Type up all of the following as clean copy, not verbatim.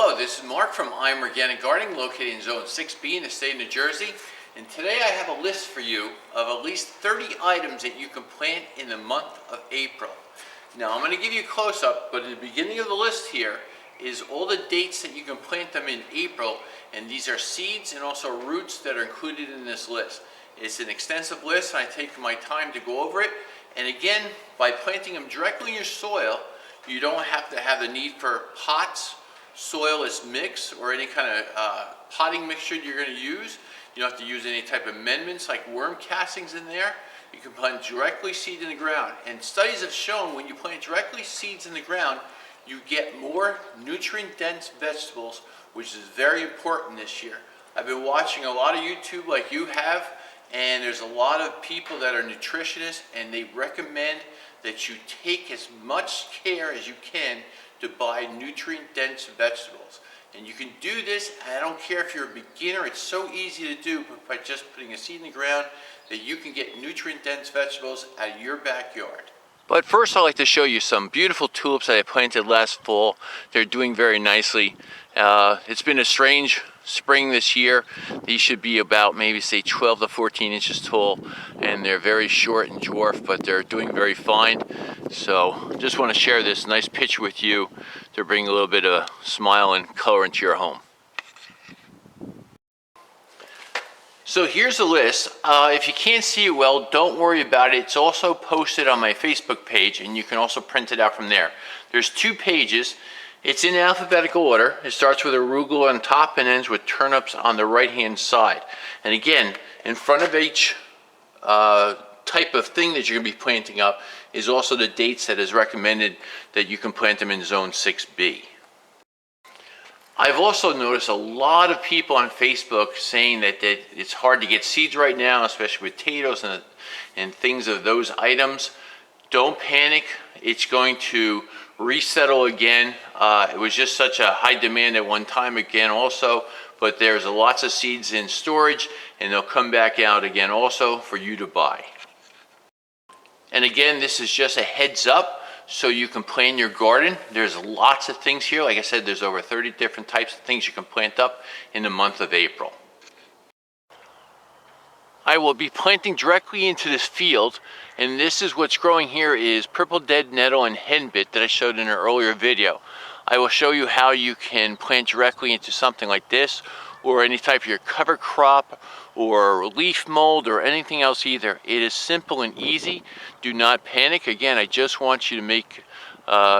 Hello, this is Mark from I'm Organic Gardening, located in Zone 6B in the state of New Jersey. And today I have a list for you of at least 30 items that you can plant in the month of April. Now I'm going to give you a close-up, but at the beginning of the list here is all the dates that you can plant them in April. And these are seeds and also roots that are included in this list. It's an extensive list and I take my time to go over it. And again, by planting them directly in your soil, you don't have to have the need for pots, soil is mixed, or any kind of potting mixture you're going to use. You don't have to use any type of amendments like worm castings in there. You can plant directly seed in the ground. And studies have shown when you plant directly seeds in the ground, you get more nutrient-dense vegetables, which is very important this year. I've been watching a lot of YouTube like you have, and there's a lot of people that are nutritionists, and they recommend that you take as much care as you can to buy nutrient-dense vegetables. And you can do this, and I don't care if you're a beginner, it's so easy to do by just putting a seed in the ground that you can get nutrient-dense vegetables out of your backyard. But first I'd like to show you some beautiful tulips that I planted last fall. They're doing very nicely. It's been a strange spring this year. These should be about maybe say 12 to 14 inches tall, and they're very short and dwarf, but they're doing very fine. So just want to share this nice picture with you to bring a little bit of smile and color into your home. So here's the list. If you can't see it well, don't worry about it. It's also posted on my Facebook page, and you can also print it out from there. There's 2 pages. It's in alphabetical order. It starts with arugula on top and ends with turnips on the right-hand side. And again, in front of each type of thing that you're going to be planting up is also the dates that is recommended that you can plant them in Zone 6B. I've also noticed a lot of people on Facebook saying that it's hard to get seeds right now, especially potatoes and things of those items. Don't panic. It's going to resettle again. It was just such a high demand at one time again also, but there's lots of seeds in storage and they'll come back out again also for you to buy. And again, this is just a heads up so you can plan your garden. There's lots of things here. Like I said, there's over 30 different types of things you can plant up in the month of April. I will be planting directly into this field, and this is what's growing here is purple dead nettle and henbit that I showed in an earlier video. I will show you how you can plant directly into something like this, or any type of your cover crop, or leaf mold, or anything else either. It is simple and easy. Do not panic. Again, I just want you to make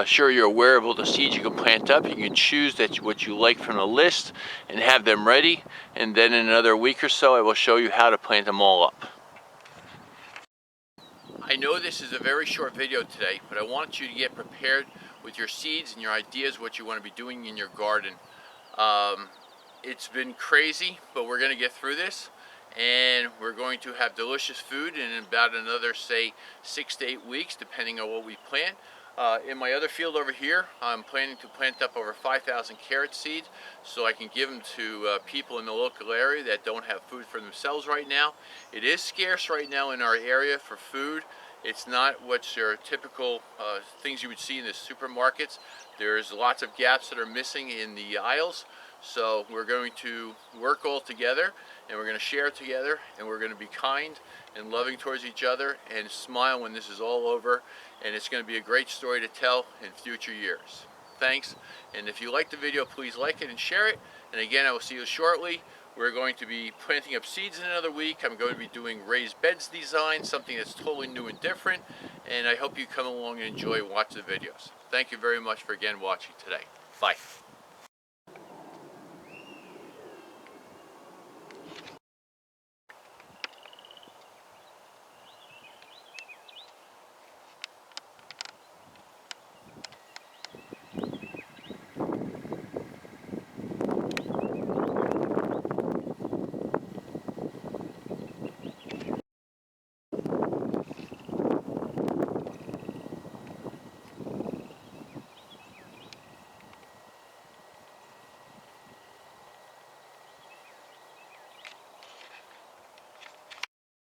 sure you're aware of all the seeds you can plant up. You can choose what you like from the list and have them ready. And then in another week or so, I will show you how to plant them all up. I know this is a very short video today, but I want you to get prepared with your seeds and your ideas, what you want to be doing in your garden. It's been crazy, but we're going to get through this, and we're going to have delicious food in about another, say, 6 to 8 weeks, depending on what we plant. In my other field over here, I'm planning to plant up over 5,000 carrot seeds so I can give them to people in the local area that don't have food for themselves right now. It is scarce right now in our area for food. It's not what's your typical things you would see in the supermarkets. There's lots of gaps that are missing in the aisles. So we're going to work all together, and we're going to share together, and we're going to be kind and loving towards each other and smile when this is all over, and it's going to be a great story to tell in future years. Thanks, and if you like the video, please like it and share it, and again, I will see you shortly. We're going to be planting up seeds in another week. I'm going to be doing raised beds design, something that's totally new and different, and I hope you come along and enjoy and watch the videos. Thank you very much for again watching today. Bye.